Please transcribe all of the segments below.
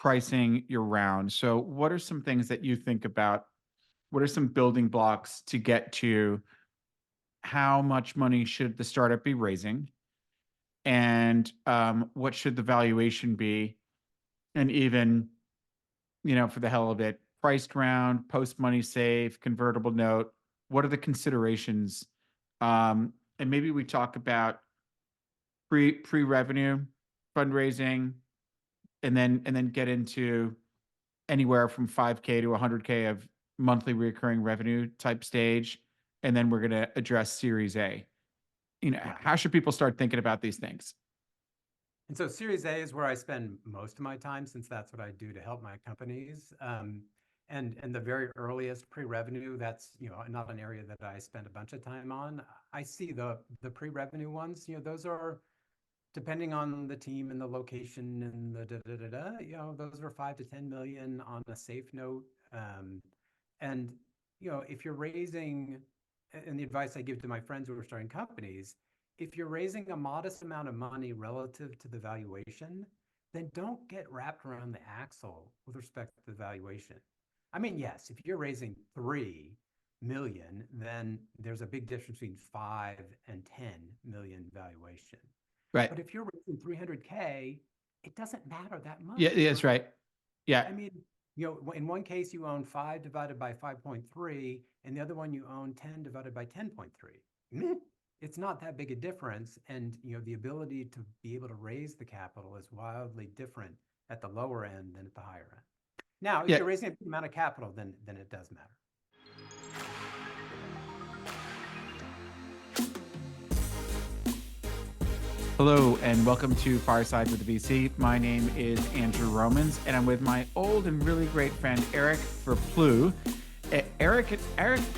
pricing your round. So what are some things that you think about? What are some building blocks to get to how much money should the startup be raising? And what should the valuation be? And even, for the hell of it, priced round, post money safe, convertible note. What are the considerations? And maybe we talk about pre-revenue fundraising, and then get into anywhere from 5K to 100K of monthly recurring revenue type stage, and then we're going to address Series A. How should people start thinking about these things? And so Series A is where I spend most of my time, since that's what I do to help my companies. And the very earliest pre-revenue, that's not an area that I spend a bunch of time on. I see the pre-revenue ones. Those are, depending on the team and the location and the those are 5 to 10 million on a safe note. And if you're raising, and the advice I give to my friends who are starting companies, if you're raising a modest amount of money relative to the valuation, then don't get wrapped around the axle with respect to the valuation. I mean, yes, if you're raising 3 million, then there's a big difference between 5 and 10 million valuation. Right. But if you're raising 300K, it doesn't matter that much. Yeah, that's right. Yeah. I mean, in one case you own 5 divided by 5.3, and the other one you own 10 divided by 10.3. It's not that big a difference. And the ability to be able to raise the capital is wildly different at the lower end than at the higher end. Now, if Yeah. you're raising a big amount of capital, then it does matter. Hello, and welcome to Fireside with the VC. My name is Andrew Romans, and I'm with my old and really great friend, Eric Ver Ploeg. Eric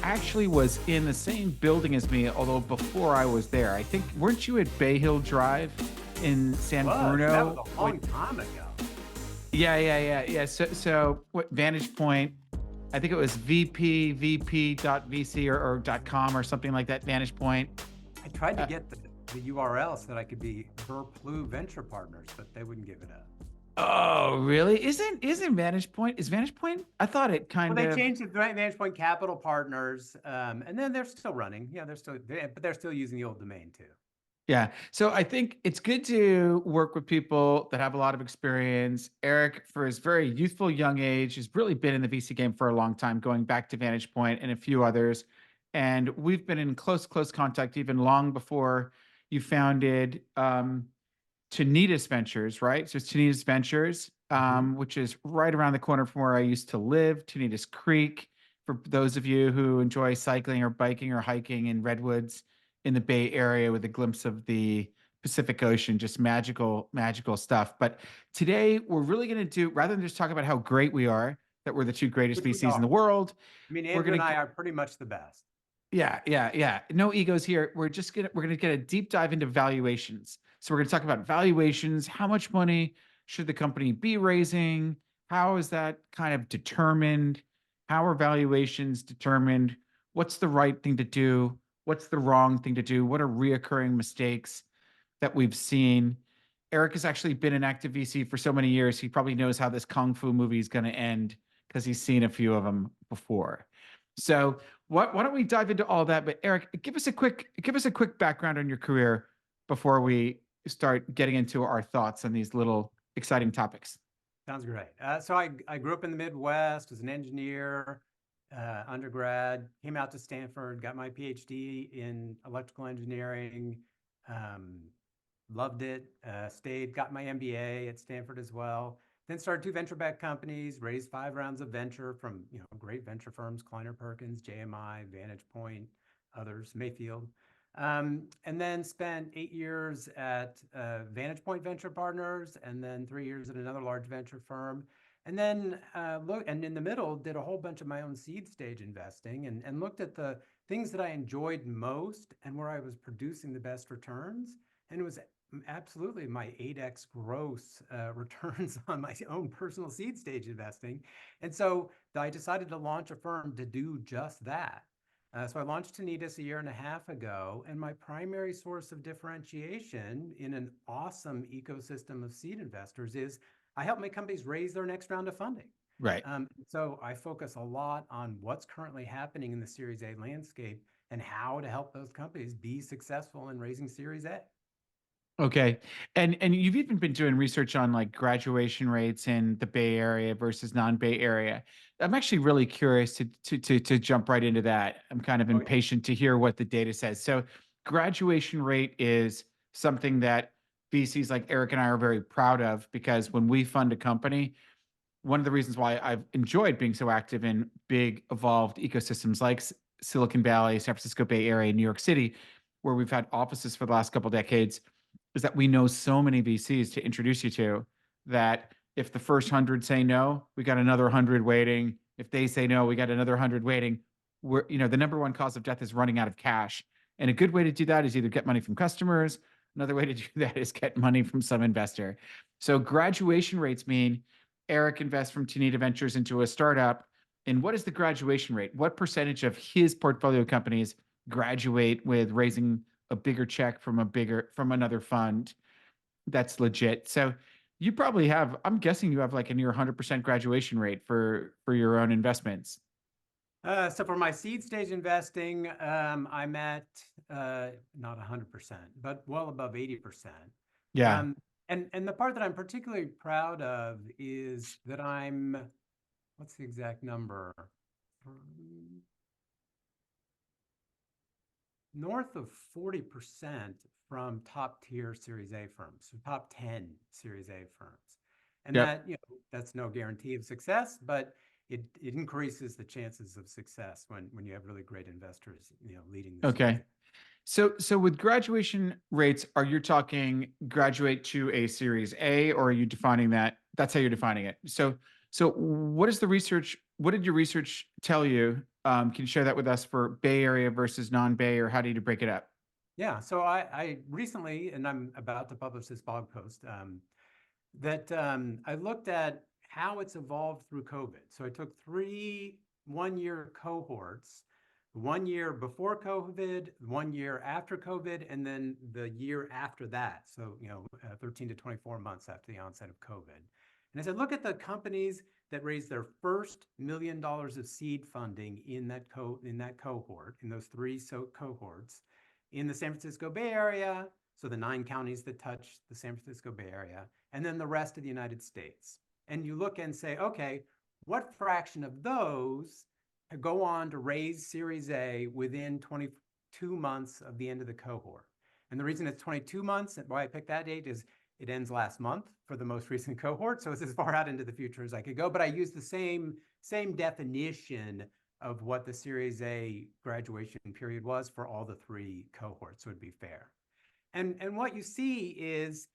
actually was in the same building as me, although before I was there. I think, weren't you at Bay Hill Drive in San Bruno? That was a long time ago. Yeah. So what Vantage Point, I think it was vp.vc or .com or something like that, Vantage Point. I tried to get the URL so that I could be Ver Ploeg Venture Partners, but they wouldn't give it up. Oh, really? Isn't Vantage Point? Is Vantage Point? I thought it kind of. Well, they changed it to Vantage Point Capital Partners, and then they're still running. Yeah, but they're still using the old domain too. Yeah. So I think it's good to work with people that have a lot of experience. Eric, for his very youthful young age, has really been in the VC game for a long time, going back to Vantage Point and a few others. And we've been in close contact even long before you founded Tunitas Ventures, right? So it's Tunitas Ventures, which is right around the corner from where I used to live, Tunitas Creek. For those of you who enjoy cycling or biking or hiking in redwoods in the Bay Area with a glimpse of the Pacific Ocean, just magical stuff. But today we're really going to do, rather than just talk about how great we are, that we're the two greatest VCs in the world. I mean, Andrew and I are pretty much the best. Yeah. No egos here. We're gonna get a deep dive into valuations. So we're gonna talk about valuations. How much money should the company be raising? How is that kind of determined? How are valuations determined? What's the right thing to do? What's the wrong thing to do? What are reoccurring mistakes that we've seen? Eric has actually been an active VC for so many years. He probably knows how this Kung Fu movie is going to end because he's seen a few of them before. So why don't we dive into all that? But Eric, give us a quick background on your career before we start getting into our thoughts on these little exciting topics. Sounds great. So I grew up in the Midwest, was an engineer, undergrad, came out to Stanford, got my PhD in electrical engineering, loved it, stayed, got my MBA at Stanford as well. Then started 2 venture-backed companies, raised 5 rounds of venture from great venture firms, Kleiner Perkins, JMI, Vantage Point, others, Mayfield. And then spent 8 years at Vantage Point Venture Partners, and then 3 years at another large venture firm. And then and in the middle, did a whole bunch of my own seed stage investing and looked at the things that I enjoyed most and where I was producing the best returns. And it was absolutely my 8x gross returns on my own personal seed stage investing. And so I decided to launch a firm to do just that. So I launched Tunitas a year and a half ago, and my primary source of differentiation in an awesome ecosystem of seed investors is I help make companies raise their next round of funding. Right. So I focus a lot on what's currently happening in the Series A landscape and how to help those companies be successful in raising Series A. Okay. And you've even been doing research on like graduation rates in the Bay Area versus non-Bay Area. I'm actually really curious to jump right into that. I'm kind of Oh yeah. impatient to hear what the data says. So graduation rate is something that VCs like Eric and I are very proud of, because when we fund a company, one of the reasons why I've enjoyed being so active in big evolved ecosystems like Silicon Valley, San Francisco Bay Area, New York City, where we've had offices for the last couple decades, is that we know so many VCs to introduce you to, that if the first 100 say no, we got another 100 waiting. If they say no, we got another 100 waiting. We're, the number one cause of death is running out of cash. And a good way to do that is either get money from customers. Another way to do that is get money from some investor. So graduation rates mean Eric invests from Tunitas Ventures into a startup. And what is the graduation rate? What percentage of his portfolio companies graduate with raising a bigger check from another fund that's legit? So you probably have, I'm guessing you have like a near 100% graduation rate for your own investments. So for my seed stage investing, I'm at not 100%, but well above 80%. Yeah. Um, and the part that I'm particularly proud of is that I'm, what's the exact number? North of 40% from top tier Series A firms, so top 10 Series A firms. And Yep. that, that's no guarantee of success, but it increases the chances of success when you have really great investors, leading the Series Okay. A. So with graduation rates, are you talking graduate to a Series A, or are you defining that? That's how you're defining it. So what is the research? What did your research tell you? Can you share that with us for Bay Area versus non-Bay, or how do you break it up? Yeah, so I recently, and I'm about to publish this blog post, that I looked at how it's evolved through COVID. So I took three 1-year cohorts, 1 year before COVID, 1 year after COVID, and then the year after that. So, 13 to 24 months after the onset of COVID. And I said, look at the companies that raised their first $1 million of seed funding in that cohort, in those three cohorts, in the San Francisco Bay Area, so the 9 counties that touch the San Francisco Bay Area, and then the rest of the United States. And you look and say, okay, what fraction of those go on to raise Series A within 22 months of the end of the cohort? And the reason it's 22 months, and why I picked that date, is it ends last month for the most recent cohort. So it's as far out into the future as I could go, but I used the same definition of what the Series A graduation period was for all the 3 cohorts, so it'd be fair. And what you see is,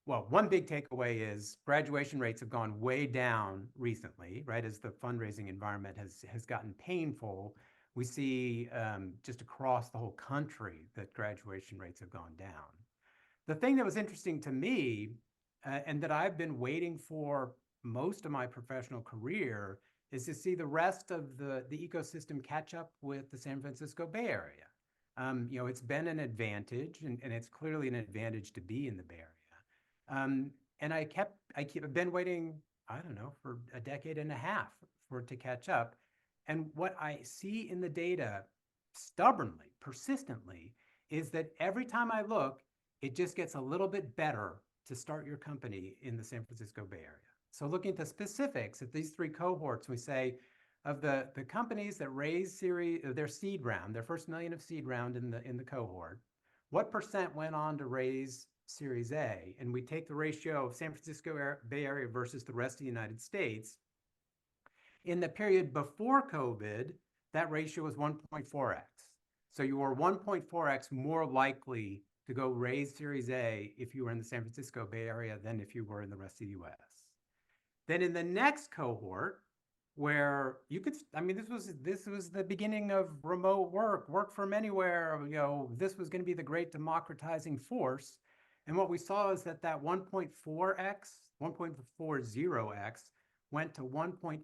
well, one big takeaway is graduation rates have gone way down recently, right? As the fundraising environment has gotten painful, we see just across the whole country that graduation rates have gone down. The thing that was interesting to me, and that I've been waiting for most of my professional career, is to see the rest of the ecosystem catch up with the San Francisco Bay Area. It's been an advantage, and it's clearly an advantage to be in the Bay Area. And I've been waiting, I don't know, for a decade and a half for it to catch up. And what I see in the data stubbornly, persistently, is that every time I look, it just gets a little bit better to start your company in the San Francisco Bay Area. So looking at the specifics at these 3 cohorts, we say of the companies that raised their seed round, their first $1 million of seed round in the cohort, what percent went on to raise Series A? And we take the ratio of San Francisco Bay Area versus the rest of the United States. In the period before COVID, that ratio was 1.4x. So you were 1.4x more likely to go raise Series A if you were in the San Francisco Bay Area than if you were in the rest of the US. Then in the next cohort, where you could, this was the beginning of remote work from anywhere, this was going to be the great democratizing force. And what we saw is that 1.4x, 1.40x went to 1.50x.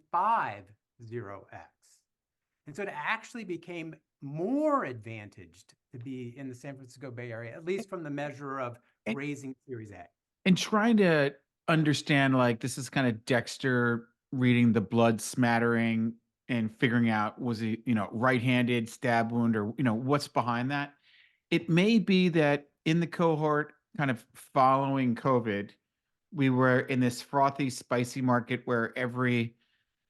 And so it actually became more advantaged to be in the San Francisco Bay Area, at least from the measure of raising Series A. And trying to understand, like, this is kind of Dexter reading the blood smattering and figuring out, was he, right-handed stab wound, or, what's behind that. It may be that in the cohort kind of following COVID, we were in this frothy, spicy market where every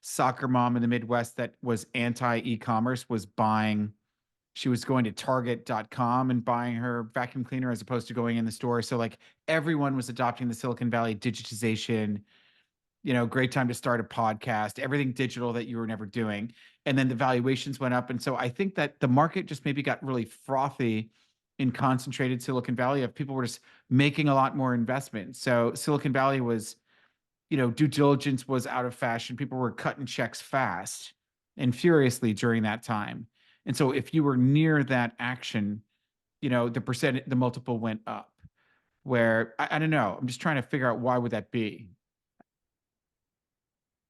soccer mom in the Midwest that was anti e-commerce was buying. She was going to Target.com and buying her vacuum cleaner as opposed to going in the store. So like everyone was adopting the Silicon Valley digitization, great time to start a podcast, everything digital that you were never doing. And then the valuations went up. And so I think that the market just maybe got really frothy in concentrated Silicon Valley, of people were just making a lot more investment. So Silicon Valley was, due diligence was out of fashion. People were cutting checks fast and furiously during that time. And so if you were near that action, the multiple went up. Where I don't know. I'm just trying to figure out, why would that be?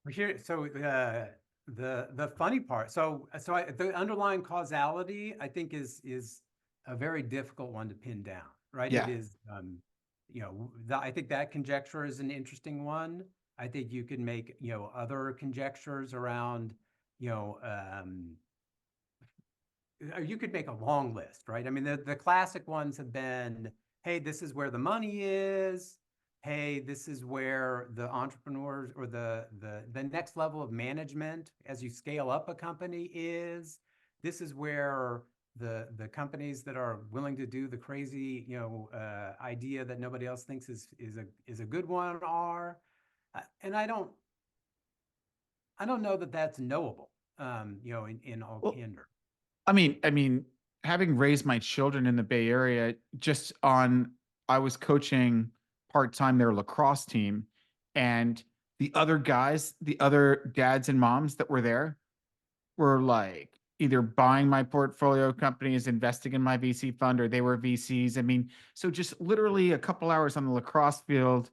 Here, so the funny part, the underlying causality, I think, is a very difficult one to pin down, right? It Yeah. is, I think that conjecture is an interesting one. I think you can make, other conjectures around, you know, you could make a long list, right? I mean, the classic ones have been, hey, this is where the money is. Hey, this is where the entrepreneurs, or the next level of management as you scale up a company is. This is where the companies that are willing to do the crazy, idea that nobody else thinks is a good one are. And I don't know that that's knowable, in all Well, candor. I mean, having raised my children in the Bay Area, I was coaching part time their lacrosse team, and the other dads and moms that were there were like either buying my portfolio companies, investing in my VC fund, or they were VCs. I mean, so just literally a couple hours on the lacrosse field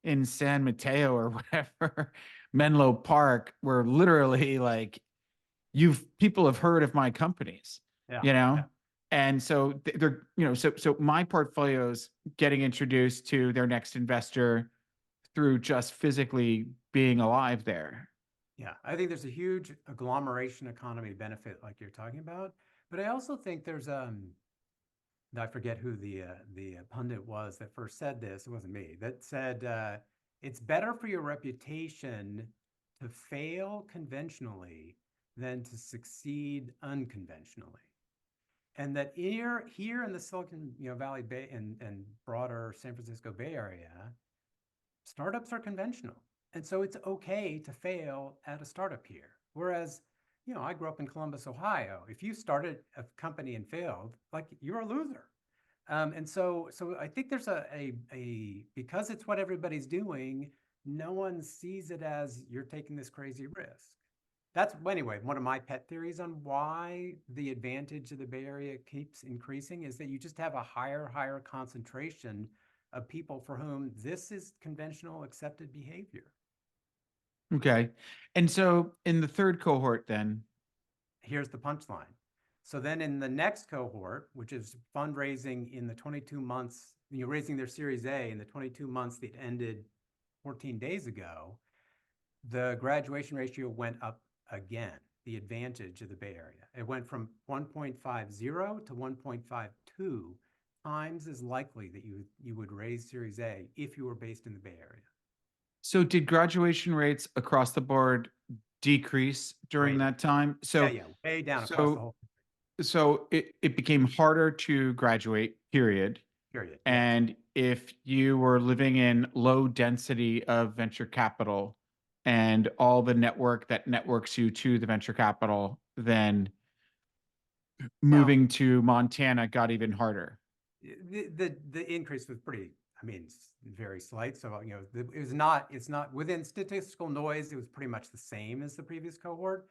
in San Mateo or whatever, Menlo Park, were literally like, people have heard of my companies, Yeah, you yeah. know? And so they're, so my portfolio's getting introduced to their next investor through just physically being alive there. Yeah, I think there's a huge agglomeration economy benefit like you're talking about, but I also think there's I forget who the pundit was that first said this. It wasn't me. That said, it's better for your reputation to fail conventionally than to succeed unconventionally. And that here in the Silicon, Valley Bay, and broader San Francisco Bay Area, startups are conventional. And so it's okay to fail at a startup here. Whereas, I grew up in Columbus, Ohio. If you started a company and failed, like, you're a loser. And so I think there's because it's what everybody's doing, no one sees it as you're taking this crazy risk. That's, anyway, one of my pet theories on why the advantage of the Bay Area keeps increasing is that you just have a higher concentration of people for whom this is conventional accepted behavior. Okay. And so in the third cohort, then, Here's the punchline. So then in the next cohort, which is fundraising in the 22 months, raising their Series A in the 22 months that ended 14 days ago, the graduation ratio went up again, the advantage of the Bay Area. It went from 1.50 to 1.52 times as likely that you would raise Series A if you were based in the Bay Area. so did graduation rates across the board decrease during Way down. that time? Yeah, way down across the So whole it became harder to graduate, period. period. Yes. And if you were living in low density of venture capital and all the network that networks you to the venture capital, then Now, moving to Montana got even harder. the increase was pretty, I mean, very slight. So, it's not within statistical noise. It was pretty much the same as the previous cohort.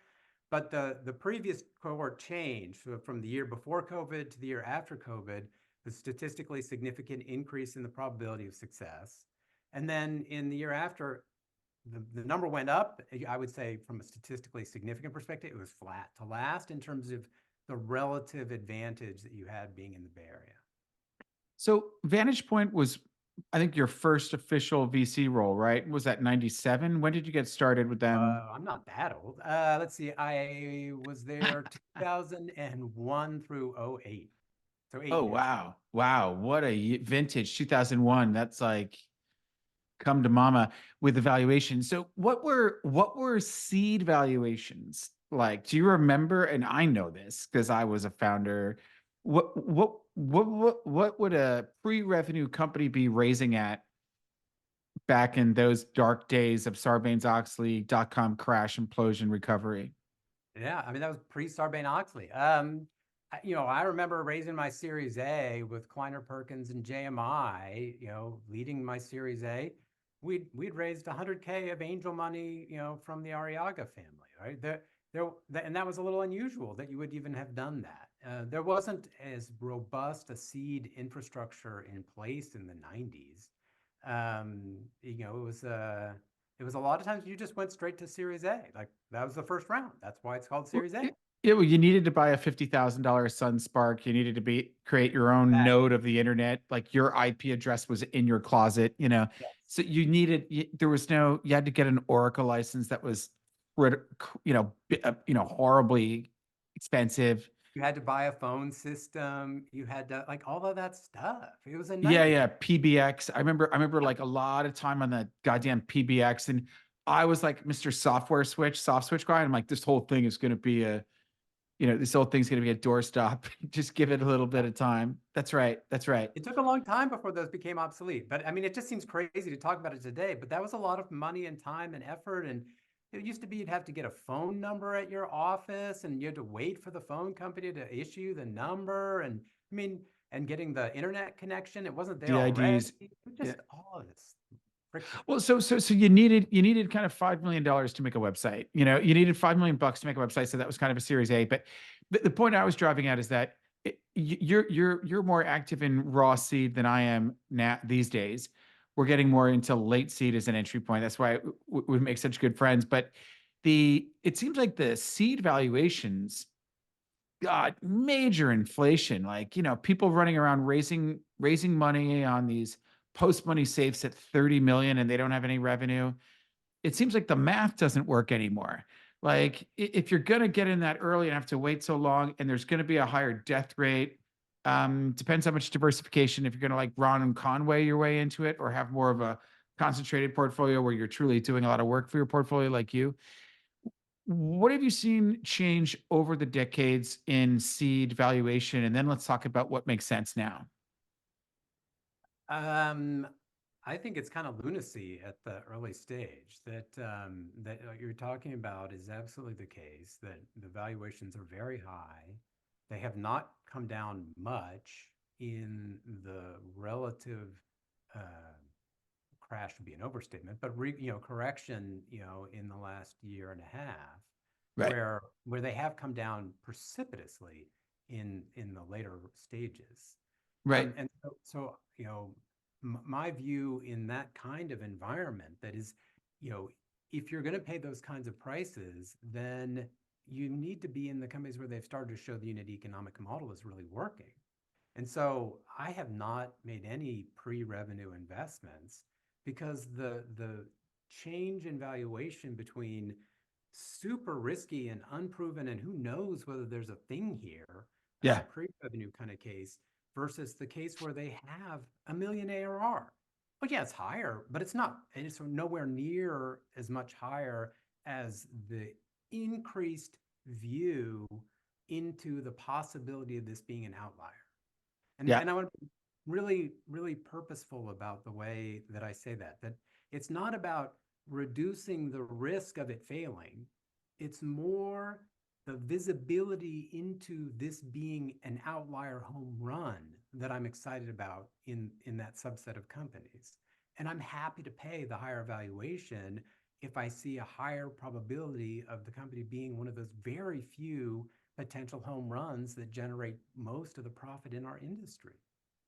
But the previous cohort change, so from the year before COVID to the year after COVID, was statistically significant increase in the probability of success. And then in the year after, the number went up. I would say from a statistically significant perspective, it was flat to last in terms of the relative advantage that you had being in the Bay Area. So Vantage Point was I think your first official VC role, right? Was that 97? When did you get started with them? I'm not that old. Let's see. I was there 2001 through '08, so eight Oh, years. wow. Wow. What a vintage 2001. That's like come to mama with the valuation. So what were seed valuations like? Do you remember? And I know this because I was a founder. What would a pre-revenue company be raising at back in those dark days of Sarbanes-Oxley dot-com crash, implosion, recovery? Yeah, I mean that was pre-Sarbanes-Oxley. I remember raising my Series A with Kleiner Perkins and JMI. Leading my Series A, we'd raised 100K of angel money, from the Arriaga family, right? And that was a little unusual that you would even have done that. There wasn't as robust a seed infrastructure in place in the '90s. It was a lot of times you just went straight to Series A. Like that was the first round. That's why it's called Well, Series A. yeah, well, you needed to buy a $50,000 Sun Spark. You needed to create your own That, node of the internet. Like your IP address was in your closet. yes. So there was no, you had to get an Oracle license that was, horribly expensive. You had to buy a phone system. You had to like all of that stuff. It was a Yeah, nightmare. yeah, PBX. I remember like a lot of time on the goddamn PBX, and I was like Mr. Soft switch guy. And I'm like, this whole thing is going to be this whole thing's going to be a doorstop. Just give it a little bit of time. That's right. That's right. It took a long time before those became obsolete. But I mean, it just seems crazy to talk about it today. But that was a lot of money and time and effort. And it used to be you'd have to get a phone number at your office and you had to wait for the phone company to issue the number. And I mean, and getting the internet connection, it wasn't there The already. IDs. Yeah. Just all of this friction. Well, so you needed kind of $5 million to make a website. You needed $5 million to make a website. So that was kind of a Series A. But the point I was driving at is that you're more active in raw seed than I am now these days. We're getting more into late seed as an entry point. That's why we make such good friends. But it seems like the seed valuations got major inflation. Like, people running around raising money on these post money safes at 30 million and they don't have any revenue. It seems like the math doesn't work anymore. Like if you're going to get in that early and have to wait so long and there's going to be a higher death rate, depends how much diversification, if you're going to like Ron and Conway your way into it or have more of a concentrated portfolio where you're truly doing a lot of work for your portfolio like you. What have you seen change over the decades in seed valuation? And then let's talk about what makes sense now. Um, I think it's kind of lunacy at the early stage that what you're talking about is absolutely the case, that the valuations are very high. They have not come down much in the relative uh, crash would be an overstatement, but correction, in the last year and a half, Right. where they have come down precipitously in the later stages. Right. And so my view in that kind of environment, that is, you know, if you're going to pay those kinds of prices, then you need to be in the companies where they've started to show the unit economic model is really working. And so I have not made any pre-revenue investments because the change in valuation between super risky and unproven and who knows whether there's a thing here, Yeah. pre-revenue kind of case versus the case where they have a million ARR. Well, yeah, it's higher, but it's nowhere near as much higher as the increased view into the possibility of this being an outlier. And Yeah. and I want to be really, really purposeful about the way that I say that it's not about reducing the risk of it failing. It's more the visibility into this being an outlier home run that I'm excited about in that subset of companies. And I'm happy to pay the higher valuation if I see a higher probability of the company being one of those very few potential home runs that generate most of the profit in our industry.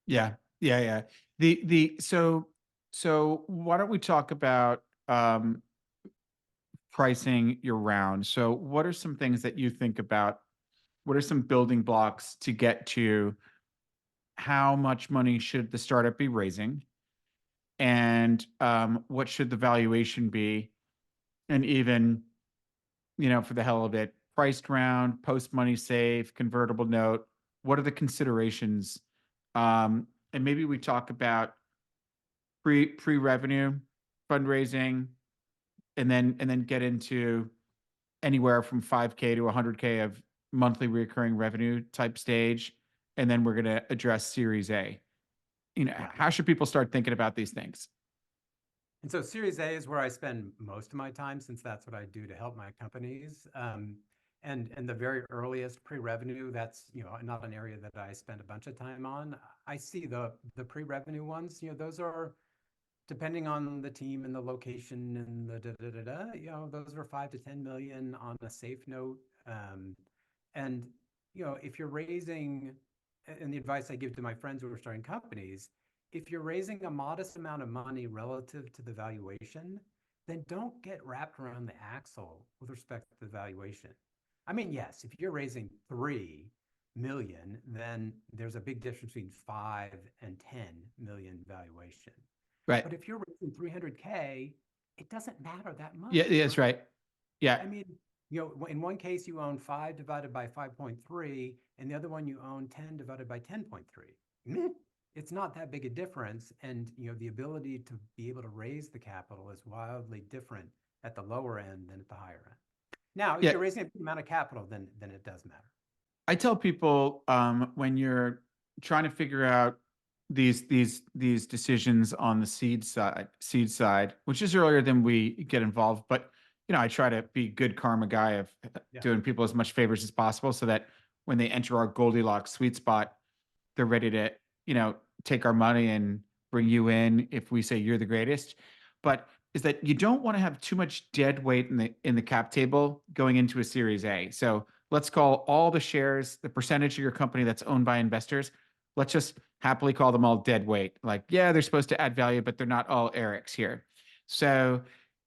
Yeah. Yeah. Yeah. So why don't we talk about pricing your round? So what are some things that you think about? What are some building blocks to get to how much money should the startup be raising? and what should the valuation be, and even, for the hell of it, priced round, post money safe, convertible note. What are the considerations? And maybe we talk about pre revenue fundraising, and then get into anywhere from 5K to 100K of monthly recurring revenue type stage, and then we're going to address Series A. Right. How should people start thinking about these things? And so Series A is where I spend most of my time, since that's what I do to help my companies. And the very earliest pre-revenue, that's not an area that I spend a bunch of time on. I see the pre-revenue ones. Those are, depending on the team and the location and the da da da da. Those are 5 to 10 million on a safe note. And if you're raising, and the advice I give to my friends who are starting companies, if you're raising a modest amount of money relative to the valuation, then don't get wrapped around the axle with respect to the valuation. I mean, yes, if you're raising 3 million, then there's a big difference between 5 and 10 million valuation. Right. But if you're raising 300K, it doesn't matter that Yeah, much, yeah, right? that's right. Yeah. I mean, in one case you own 5 divided by 5.3, and the other one you own 10 divided by 10.3. It's not that big a difference, and the ability to be able to raise the capital is wildly different at the lower end than at the higher end. Now, if Yeah. you're raising a big amount of capital, then it does matter. I tell people, when you're trying to figure out these decisions on the seed side, which is earlier than we get involved, but I try to be good karma guy of Yeah. doing people as much favors as possible, so that when they enter our Goldilocks sweet spot, they're ready to, take our money and bring you in if we say you're the greatest. But is that you don't want to have too much dead weight in the cap table going into a Series A. So let's call all the shares, the percentage of your company that's owned by investors. Let's just happily call them all dead weight. Like, yeah, they're supposed to add value, but they're not all Eric's here. So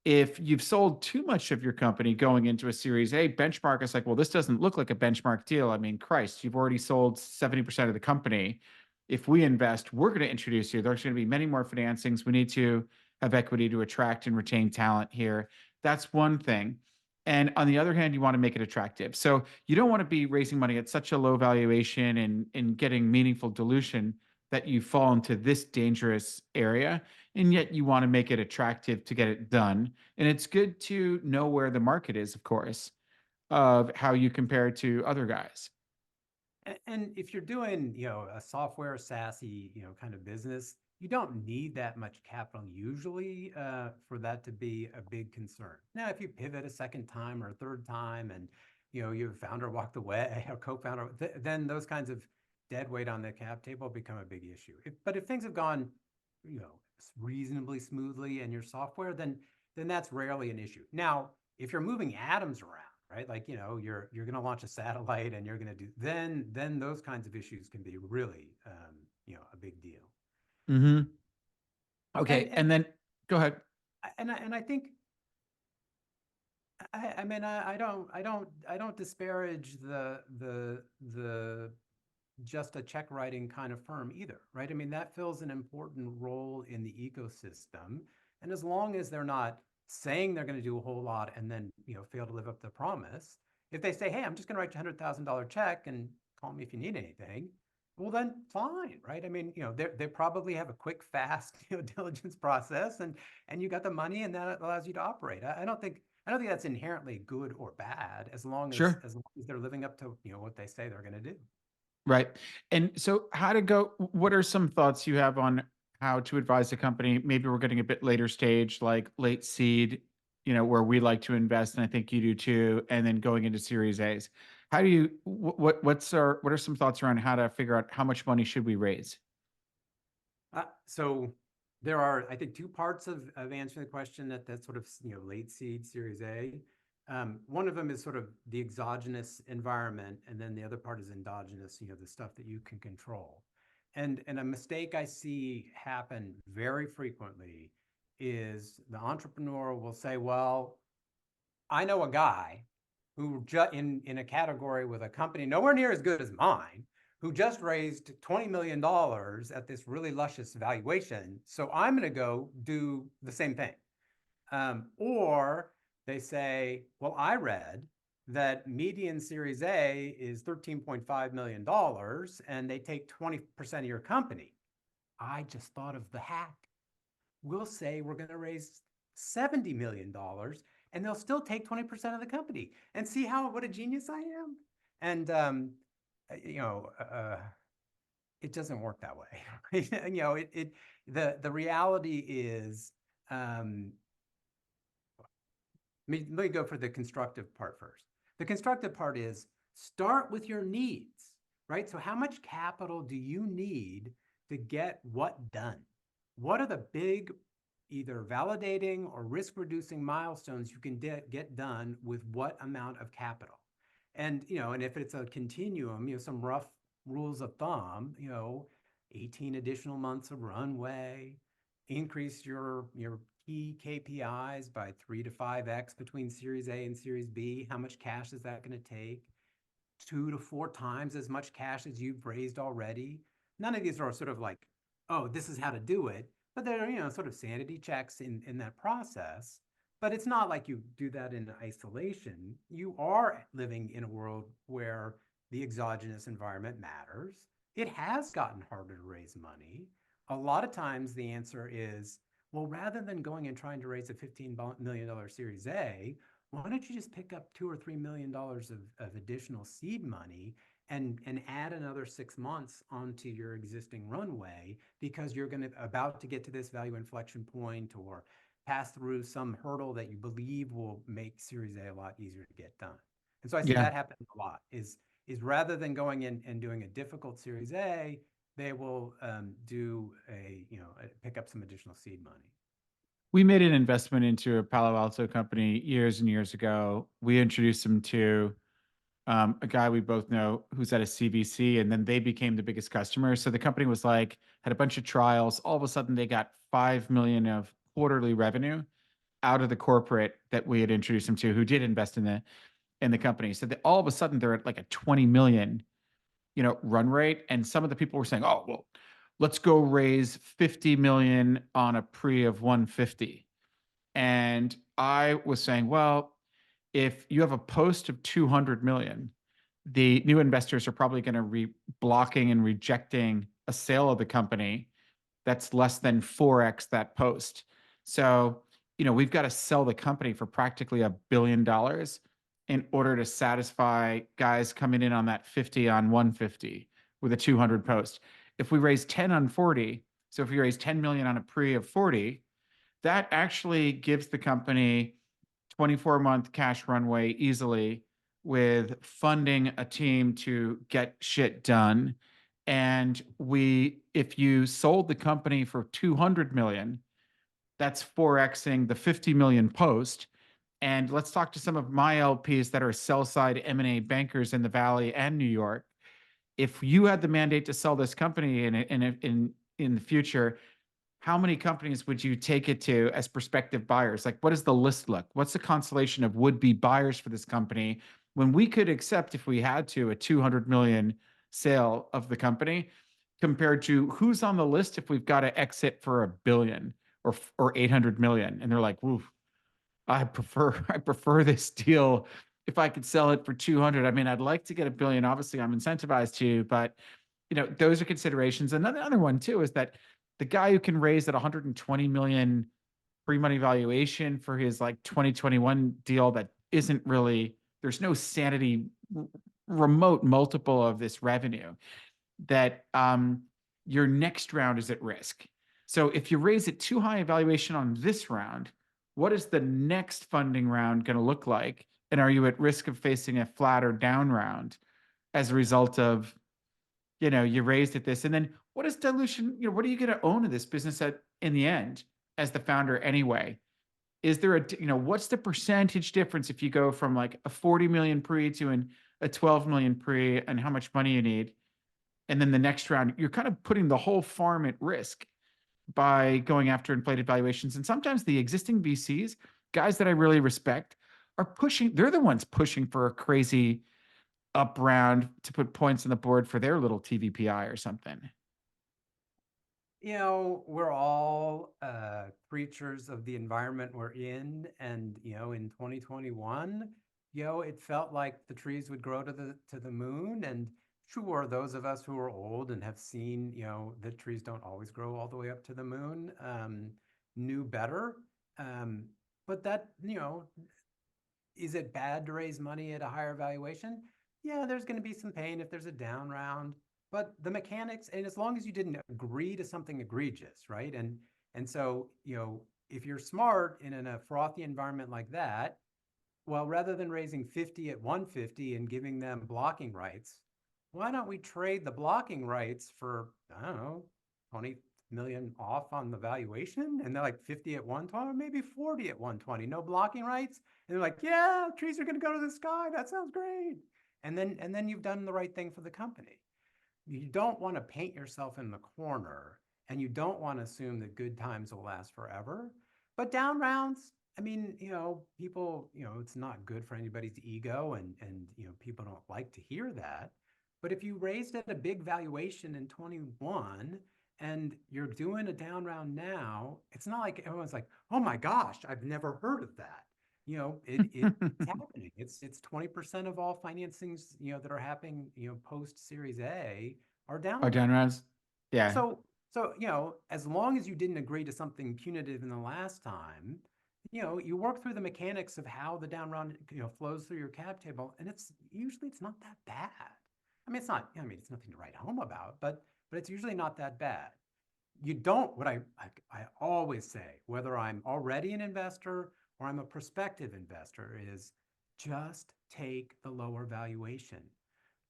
if you've sold too much of your company going into a Series A, benchmark is like, well, this doesn't look like a benchmark deal. I mean, Christ, you've already sold 70% of the company. If we invest, we're going to introduce you. There's going to be many more financings. We need to have equity to attract and retain talent here. That's one thing. And on the other hand, you want to make it attractive. So you don't want to be raising money at such a low valuation and getting meaningful dilution that you fall into this dangerous area. And yet you want to make it attractive to get it done. And it's good to know where the market is, of course, of how you compare to other guys. And if you're doing, a software SaaSy, kind of business, you don't need that much capital usually for that to be a big concern. Now, if you pivot a second time or a third time, and your founder walked away or co-founder, then those kinds of dead weight on the cap table become a big issue. But if things have gone, reasonably smoothly in your software, then that's rarely an issue. Now, if you're moving atoms around, right? Like, you're going to launch a satellite, and you're going to do, then those kinds of issues can be really, a big deal. Mm-hmm. And Okay. and And then go ahead. and I think, I mean, I don't disparage the just a check writing kind of firm either, right? I mean, that fills an important role in the ecosystem. And as long as they're not saying they're going to do a whole lot and then, fail to live up to the promise, if they say, hey, I'm just going to write you $100,000 check and call me if you need anything, well, then fine, right? I mean, they probably have a quick, fast, diligence process, and you got the money, and that allows you to operate. I don't think that's inherently good or bad, as long as Sure. as long as they're living up to, what they say they're going to do. Right. And so how to go, what are some thoughts you have on how to advise a company? Maybe we're getting a bit later stage, like late seed, where we like to invest, and I think you do too, and then going into Series A's. How do you what are some thoughts around how to figure out how much money should we raise? So there are, I think, two parts of answering the question, that sort of, late seed Series A. One of them is sort of the exogenous environment, and then the other part is endogenous, the stuff that you can control. And a mistake I see happen very frequently is the entrepreneur will say, well, I know a guy who in a category with a company nowhere near as good as mine, who just raised $20 million at this really luscious valuation. So I'm going to go do the same thing. Or they say, well, I read that median Series A is $13.5 million and they take 20% of your company. I just thought of the hack. We'll say we're going to raise $70 million and they'll still take 20% of the company, and see what a genius I am. And, you know, it doesn't work that way. You know, the reality is, let me go for the constructive part first. The constructive part is start with your needs, right? So how much capital do you need to get what done? What are the big, either validating or risk reducing milestones you can get done with what amount of capital? And, you know, and if it's a continuum, you know, some rough rules of thumb, you know, 18 additional months of runway, increase your key KPIs by 3 to 5x between Series A and Series B. How much cash is that going to take? 2 to 4 times as much cash as you've raised already. None of these are sort of like, oh, this is how to do it, but they're, you know, sort of sanity checks in that process. But it's not like you do that in isolation. You are living in a world where the exogenous environment matters. It has gotten harder to raise money. A lot of times the answer is, well, rather than going and trying to raise a $15 million Series A, why don't you just pick up $2 or $3 million of additional seed money and add another 6 months onto your existing runway, because you're about to get to this value inflection point or pass through some hurdle that you believe will make Series A lot easier to get done. And so I see Yeah. that happen a lot, is rather than going in and doing a difficult Series A, they will pick up some additional seed money. We made an investment into a Palo Alto company years and years ago. We introduced them to a guy we both know who's at a CVC, and then they became the biggest customer. So the company was like, had a bunch of trials. All of a sudden, they got 5 million of quarterly revenue out of the corporate that we had introduced them to, who did invest in the company. So all of a sudden, they're at like a 20 million, run rate. And some of the people were saying, "Oh, well, let's go raise 50 million on a pre of 150." And I was saying, well, if you have a post of 200 million, the new investors are probably going to be blocking and rejecting a sale of the company that's less than 4x that post. So, we've got to sell the company for practically $1 billion in order to satisfy guys coming in on that 50 on 150 with a 200 post. If we raise 10 on 40, so if we raise 10 million on a pre of 40, that actually gives the company 24-month cash runway easily, with funding a team to get shit done. And if you sold the company for 200 million, that's 4xing the 50 million post. And let's talk to some of my LPs that are sell side M&A bankers in the Valley and New York. If you had the mandate to sell this company in the future, how many companies would you take it to as prospective buyers? Like, what does the list look? What's the constellation of would-be buyers for this company, when we could accept, if we had to, a 200 million sale of the company, compared to who's on the list if we've got to exit for $1 billion or 800 million? And they're like, "Woof, I prefer this deal if I could sell it for 200. I mean, I'd like to get $1 billion. Obviously, I'm incentivized to, but those are considerations." Another one too is that the guy who can raise at 120 million pre-money valuation for his like 2021 deal, that isn't really, there's no sanity remote multiple of this revenue, that your next round is at risk. So if you raise it too high a valuation on this round, what is the next funding round going to look like? And are you at risk of facing a flat or down round as a result of, you raised at this? And then what is dilution? What are you going to own in this business in the end as the founder anyway? Is there what's the percentage difference if you go from like a 40 million pre to a 12 million pre, and how much money you need? And then the next round, you're kind of putting the whole farm at risk by going after inflated valuations. And sometimes the existing VCs, guys that I really respect, they're the ones pushing for a crazy up round to put points on the board for their little TVPI or something. We're all creatures of the environment we're in, and in 2021, it felt like the trees would grow to the moon. And sure, those of us who are old and have seen, that trees don't always grow all the way up to the moon, knew better. Um, but that, is it bad to raise money at a higher valuation? Yeah, there's going to be some pain if there's a down round, but the mechanics, and as long as you didn't agree to something egregious, right? And so, if you're smart in a frothy environment like that, well, rather than raising 50 at 150 and giving them blocking rights, why don't we trade the blocking rights for, I don't know, 20 million off on the valuation? And they're like 50 at 120, or maybe 40 at 120, no blocking rights. And they're like, yeah, trees are going to go to the sky. That sounds great. And then you've done the right thing for the company. You don't want to paint yourself in the corner, and you don't want to assume that good times will last forever. But down rounds, I mean, people, it's not good for anybody's ego, and people don't like to hear that. But if you raised at a big valuation in 21 and you're doing a down round now, it's not like everyone's like, oh my gosh, I've never heard of that. It's happening. It's 20% of all financings, that are happening, post Series A are down Or down rounds. rounds. Yeah. So, as long as you didn't agree to something punitive in the last time, you work through the mechanics of how the down round, flows through your cap table, and it's not that bad. I mean, it's nothing to write home about, but it's usually not that bad. You don't, what I always say, whether I'm already an investor or I'm a prospective investor, is just take the lower valuation.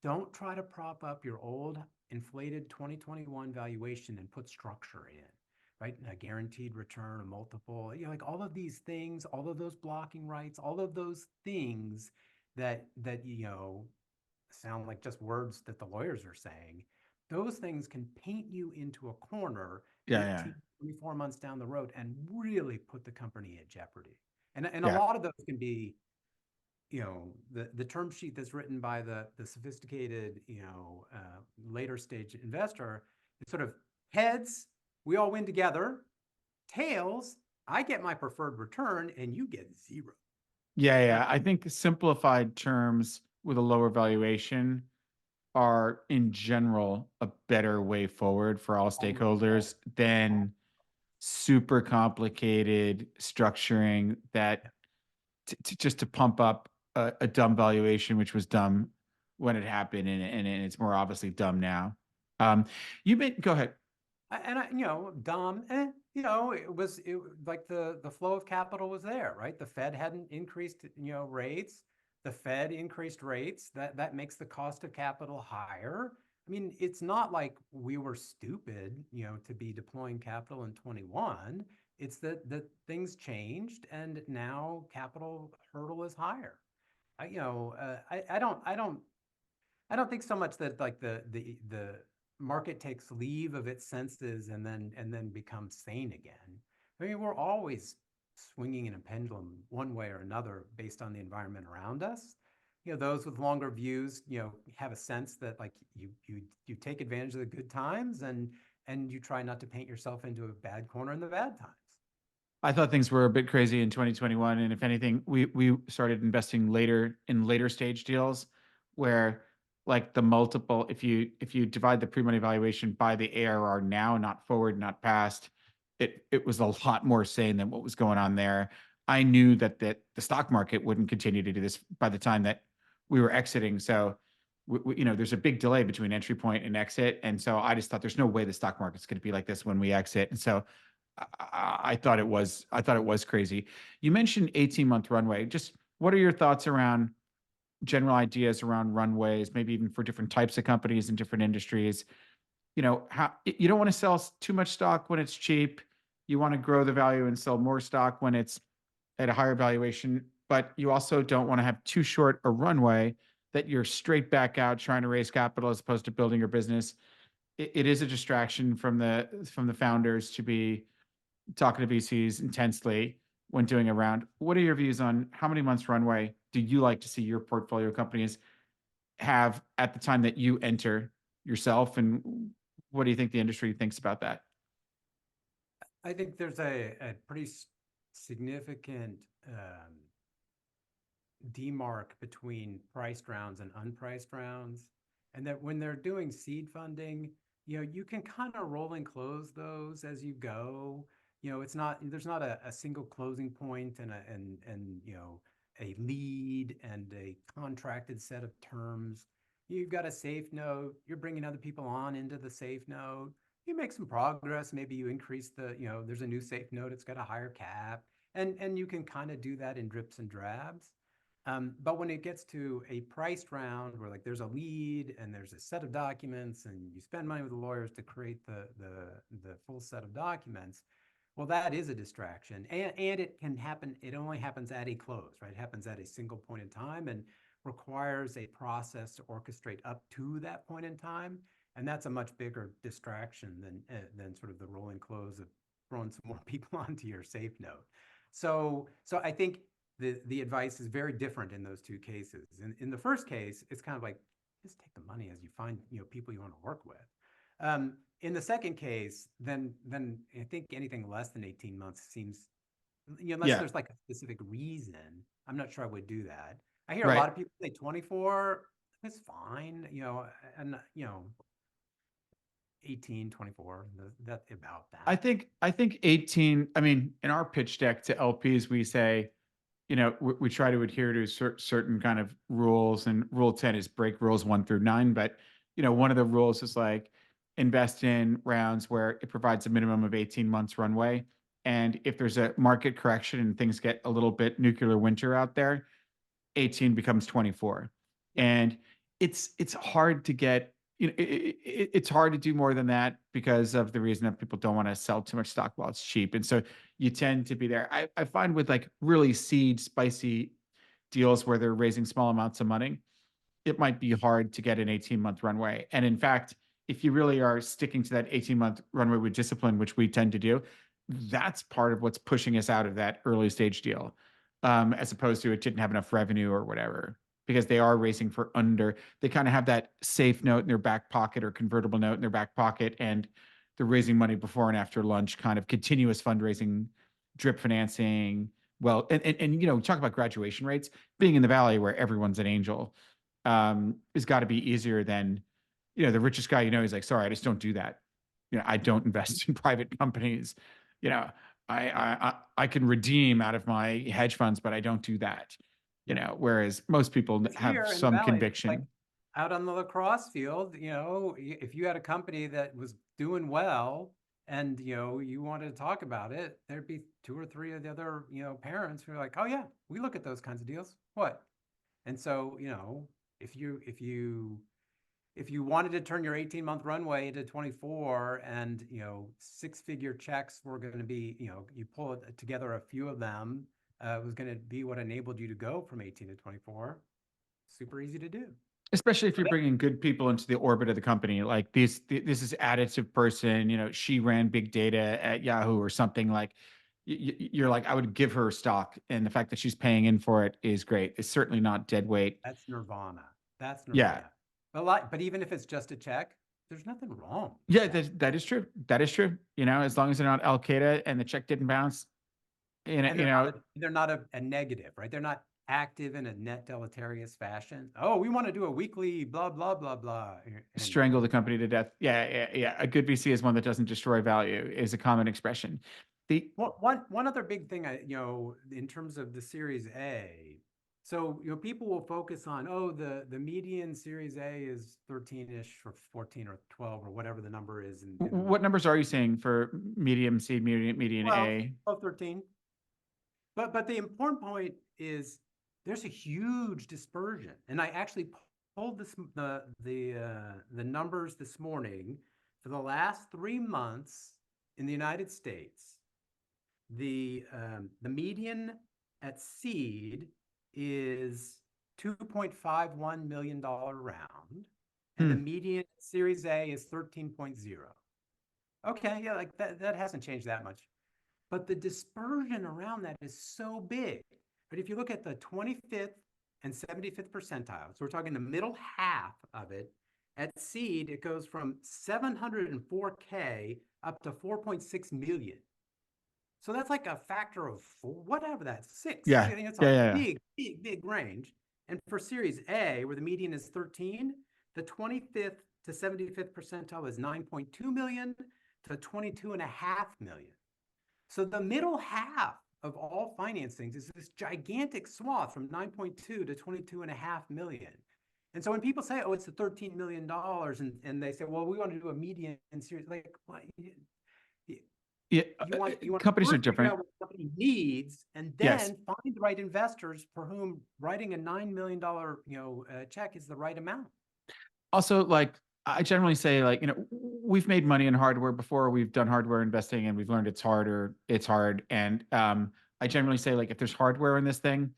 Don't try to prop up your old inflated 2021 valuation and put structure in, right? A guaranteed return, a multiple, like all of these things, all of those blocking rights, all of those things that sound like just words that the lawyers are saying. Those things can paint you into a corner Yeah. Yeah. 18, 24 months down the road and really put the company at jeopardy. And a Yeah. lot of those can be, the term sheet that's written by the sophisticated, later stage investor. It's sort of heads, we all win together. Tails, I get my preferred return and you get zero. Yeah. Uh, Yeah. I think simplified terms with a lower valuation are in general a better way forward for all Almost all. stakeholders than super complicated structuring that just to pump up a dumb valuation, which was dumb when it happened, and it's more obviously dumb now. You made go ahead. And dumb, like the flow of capital was there, right? The Fed hadn't increased, rates. The Fed increased rates. That makes the cost of capital higher. I mean, it's not like we were stupid, to be deploying capital in 21. It's that things changed, and now capital hurdle is higher. I don't think so much that like the market takes leave of its senses and then becomes sane again. I mean, we're always swinging in a pendulum one way or another based on the environment around us. Those with longer views, have a sense that like you take advantage of the good times and you try not to paint yourself into a bad corner in the bad times. I thought things were a bit crazy in 2021, and if anything, we started investing later in later stage deals where like the multiple, if you divide the pre-money valuation by the ARR now, not forward, not past, it was a lot more sane than what was going on there. I knew that the stock market wouldn't continue to do this by the time that we were exiting. So, there's a big delay between entry point and exit, and so I just thought there's no way the stock market's going to be like this when we exit, and so I thought it was crazy. You mentioned 18-month runway. Just what are your thoughts around general ideas around runways, maybe even for different types of companies and different industries? How you don't want to sell too much stock when it's cheap. You want to grow the value and sell more stock when it's at a higher valuation, but you also don't want to have too short a runway that you're straight back out trying to raise capital as opposed to building your business. It is a distraction from the founders to be talking to VCs intensely when doing a round. What are your views on how many months runway do you like to see your portfolio companies have at the time that you enter yourself? And what do you think the industry thinks about that? I think there's a pretty significant demarc between priced rounds and unpriced rounds. And that when they're doing seed funding, you can kind of roll and close those as you go. It's not, there's not a single closing point and a lead and a contracted set of terms. You've got a safe note, you're bringing other people on into the safe note. You make some progress, maybe you increase there's a new safe note, it's got a higher cap, and you can kind of do that in drips and drabs. But when it gets to a priced round where like there's a lead and there's a set of documents and you spend money with the lawyers to create the full set of documents, well, that is a distraction. And it can happen, it only happens at a close, right? It happens at a single point in time and requires a process to orchestrate up to that point in time. And that's a much bigger distraction than sort of the rolling close of throwing some more people onto your safe note. So I think the advice is very different in those two cases. In the first case, it's kind of like, just take the money as you find, people you want to work with. In the second case, then I think anything less than 18 months seems, unless Yeah. there's like a specific reason, I'm not sure I would do that. I hear a Right. lot of people say 24, it's fine, and 18, 24, that about I that. think I think 18, I mean, in our pitch deck to LPs, we say, we try to adhere to certain kind of rules, and rule 10 is break rules 1 through 9. But, one of the rules is like invest in rounds where it provides a minimum of 18 months runway. And if there's a market correction and things get a little bit nuclear winter out there, 18 becomes 24. Yep. And it's hard to get, it's hard to do more than that because of the reason that people don't want to sell too much stock while it's cheap. And so you tend to be there. I find with like really seed spicy deals where they're raising small amounts of money, it might be hard to get an 18-month runway. And in fact, if you really are sticking to that 18-month runway with discipline, which we tend to do, that's part of what's pushing us out of that early stage deal, as opposed to it didn't have enough revenue or whatever, because they are racing for under, they kind of have that safe note in their back pocket or convertible note in their back pocket, and they're raising money before and after lunch, kind of continuous fundraising, drip financing. Well, and talk about graduation rates. Being in the Valley where everyone's an angel, has got to be easier than, the richest guy, he's like, sorry, I just don't do that. I don't invest in private companies. You know, I can redeem out of my hedge funds, but I don't do that. Whereas most people Because have here in the some Valley, it's like conviction. out on the lacrosse field, if you had a company that was doing well and, you wanted to talk about it, there'd be two or three of the other, parents who are like, oh yeah, we look at those kinds of deals. What? And so, if you wanted to turn your 18-month runway into 24 and, six-figure checks were going to be, you pull together a few of them, was going to be what enabled you to go from 18 to 24. Super easy to do. Especially if So you're bringing good people into the orbit of the company, like this is additive person, she ran big data at Yahoo or something. Like you're like, I would give her stock, and the fact that she's paying in for it is great. It's certainly not dead weight. that's nirvana. That's Yeah. nirvana. But even if it's just a check, there's nothing wrong with Yeah, that. that is true. That is true. As long as they're not Al Qaeda and the check didn't bounce, And they're not a negative, right? They're not active in a net deleterious fashion. Oh, we want to do a weekly blah blah blah blah. strangle the company to death. Yeah, yeah, yeah. A good VC is one that doesn't destroy value, is a common expression. The One other big thing, in terms of the Series A, so people will focus on, oh, the median Series A is 13-ish or 14 or 12 or whatever the number is in the what market. numbers are you seeing for medium C, median 12, A? 12, 13. But the important point is there's a huge dispersion, and I actually pulled the numbers this morning for the last 3 months in the United States. The median at seed is $2.51 million round, and the Hmm. median Series A is 13.0. Okay, yeah, like that hasn't changed that much. But the dispersion around that is so big. But if you look at the 25th and 75th percentile. So we're talking the middle half of it. At seed, it goes from 704K up to 4.6 million. So that's like a factor of four, whatever that's six. Yeah. I think it's Yeah. a Yeah. Yeah. big range. And for Series A, where the median is 13, the 25th to 75th percentile is 9.2 million to 22.5 million. So the middle half of all financings is this gigantic swath from 9.2 to 22.5 million. And so when people say, oh, it's the $13 million, and they say, well, we want to do a median series, like, what? Yeah. You want to Companies are first figure different. out what the company needs, and Yes. then find the right investors for whom writing a $9 million check is the right amount. Also, like I generally say, like, we've made money in hardware before. We've done hardware investing, and we've learned it's hard or it's hard. And I generally say, like, if there's hardware in this thing,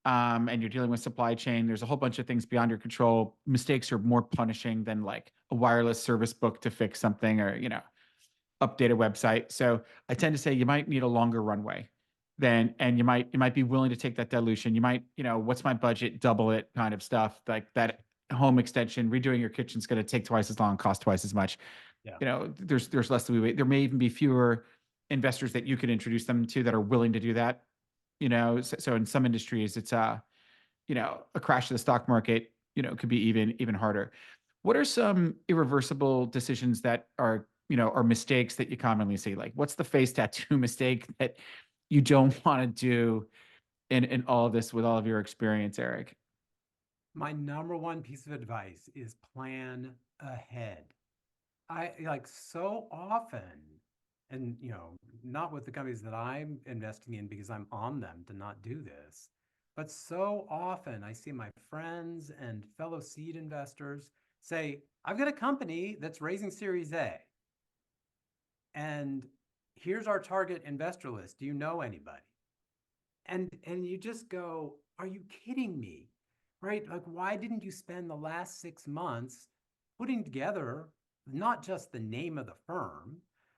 and you're dealing with supply chain, there's a whole bunch of things beyond your control. Mistakes are more punishing than like a wireless service book to fix something, or update a website. So I tend to say you might need a longer runway and you might be willing to take that dilution. You might, what's my budget, double it kind of stuff. Like that home extension, redoing your kitchen is going to take twice as long, cost twice as much. Yeah. There's less than we wait. There may even be fewer investors that you could introduce them to that are willing to do that. So in some industries, it's a crash of the stock market, could be even harder. What are some irreversible decisions that are mistakes that you commonly see? Like, what's the face tattoo mistake that you don't want to do in all of this with all of your experience, Eric? My number one piece of advice is plan ahead. I like so often, and not with the companies that I'm investing in because I'm on them to not do this, but so often I see my friends and fellow seed investors say, I've got a company that's raising Series A, and here's our target investor list. Do you know anybody? And you just go, are you kidding me? Right? Like, why didn't you spend the last 6 months putting together not just the name of the firm,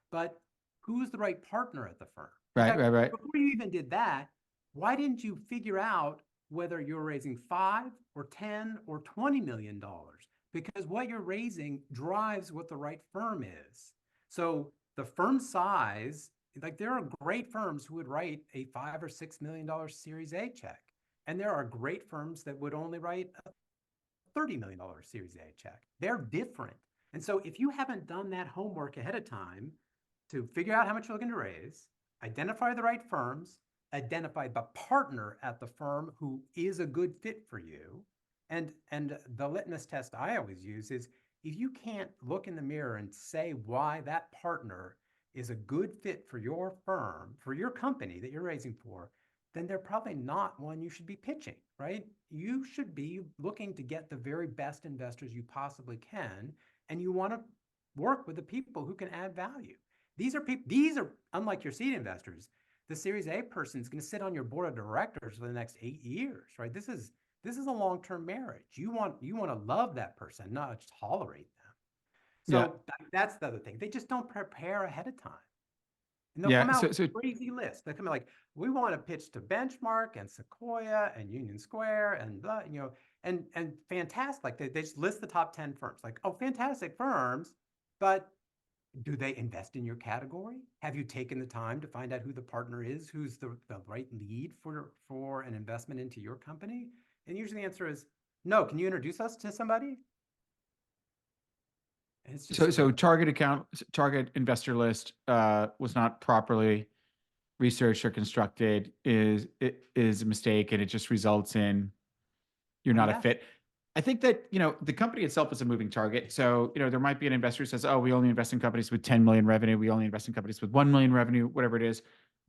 but who's the right partner at the firm? In Right, fact, right, right. before you even did that, why didn't you figure out whether you're raising 5 or 10 or $20 million? Because what you're raising drives what the right firm is. So the firm size, like, there are great firms who would write a $5 or $6 million Series A check. And there are great firms that would only write a $30 million Series A check. They're different. And so if you haven't done that homework ahead of time to figure out how much you're looking to raise, identify the right firms, identify the partner at the firm who is a good fit for you. And the litmus test I always use is, if you can't look in the mirror and say why that partner is a good fit for your firm, for your company that you're raising for, then they're probably not one you should be pitching, right? You should be looking to get the very best investors you possibly can, and you want to work with the people who can add value. These are unlike your seed investors. The Series A person is going to sit on your board of directors for the next 8 years, right? This is a long-term marriage. You want to love that person, not just tolerate them. Yeah. So that's the other thing. They just don't prepare ahead of time. And they'll come Yeah. out So, with so crazy lists. They'll come out like, we want to pitch to Benchmark and Sequoia and Union Square and blah, and fantastic. Like, they just list the top 10 firms. Like, oh, fantastic firms, but do they invest in your category? Have you taken the time to find out who the partner is, who's the right lead for an investment into your company? And usually the answer is no. Can you introduce us to somebody? And it's just so target investor list was not properly researched or constructed is a mistake, and it just results in you're not a yes. fit. I think that, the company itself is a moving target. So, there might be an investor who says, oh, we only invest in companies with 10 million revenue. We only invest in companies with 1 million revenue, whatever it is.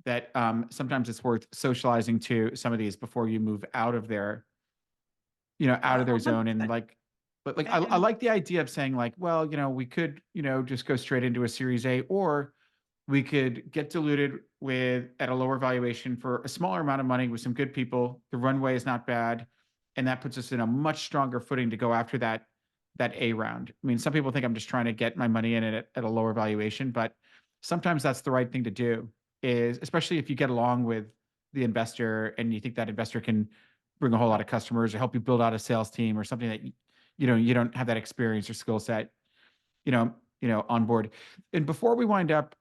That sometimes it's worth socializing to some of these before you move out of their zone. And 100%. like, but like, I And like the idea of saying like, well, we could, just go straight into a Series A, or we could get diluted at a lower valuation for a smaller amount of money with some good people. The runway is not bad, and that puts us in a much stronger footing to go after that A round. I mean, some people think I'm just trying to get my money in at a lower valuation, but sometimes that's the right thing to do. Is especially if you get along with the investor and you think that investor can bring a whole lot of customers or help you build out a sales team or something that you don't have that experience or skill set, on board. And before we wind up,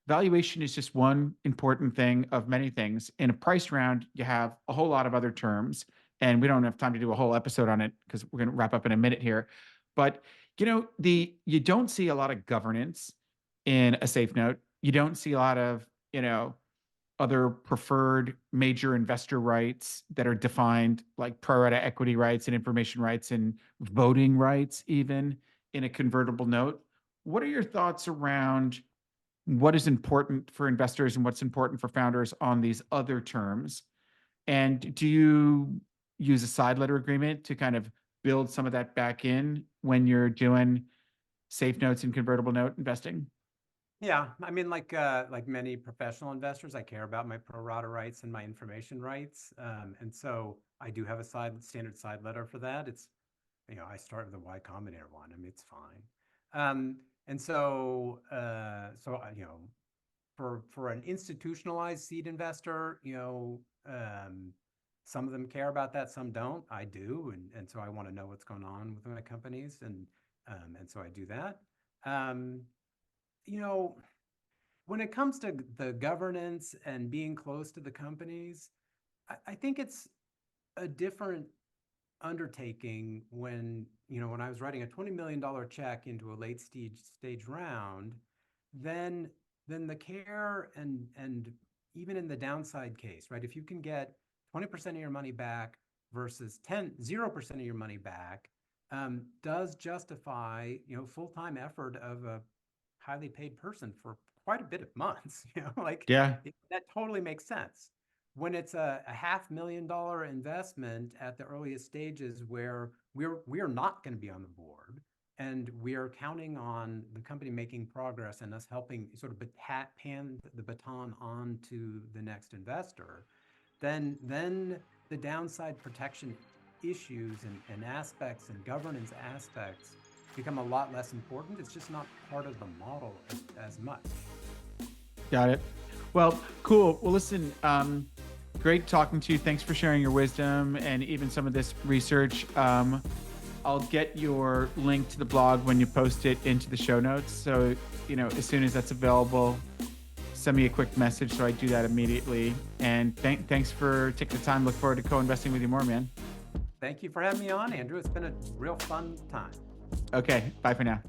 valuation is just one important thing of many things. In a price round, you have a whole lot of other terms, and we don't have time to do a whole episode on it because we're going to wrap up in a minute here. But you don't see a lot of governance in a safe note. You don't see a lot of other preferred major investor rights that are defined, like pro rata equity rights and information rights and voting rights, even in a convertible note. What are your thoughts around what is important for investors and what's important for founders on these other terms? And do you use a side letter agreement to kind of build some of that back in when you're doing safe notes and convertible note investing? Yeah, I mean, like many professional investors, I care about my pro rata rights and my information rights, and so I do have a standard side letter for that. It's I start with the Y Combinator one. I mean, it's fine. And so for an institutionalized seed investor, some of them care about that, some don't. I do, and so I want to know what's going on with my companies, and so I do that. Um, you know, when it comes to the governance and being close to the companies, I think it's a different undertaking when I was writing a $20 million check into a late stage round, then the care and even in the downside case, right? If you can get 20% of your money back versus 0% of your money back, does justify full-time effort of a highly paid person for quite a bit of months. Yeah. That totally makes sense. When it's a $500,000 investment at the earliest stages where we're not going to be on the board and we are counting on the company making progress and us helping sort of pan the baton on to the next investor, then the downside protection issues and aspects and governance aspects become a lot less important. It's just not part of the model as much. Got it. Well, cool. Well, listen, great talking to you. Thanks for sharing your wisdom and even some of this research. I'll get your link to the blog when you post it into the show notes. So, as soon as that's available, send me a quick message so I do that immediately. And thanks for taking the time. Look forward to co-investing with you more, man. Thank you for having me on, Andrew. It's been a real fun time. Okay. Bye for now.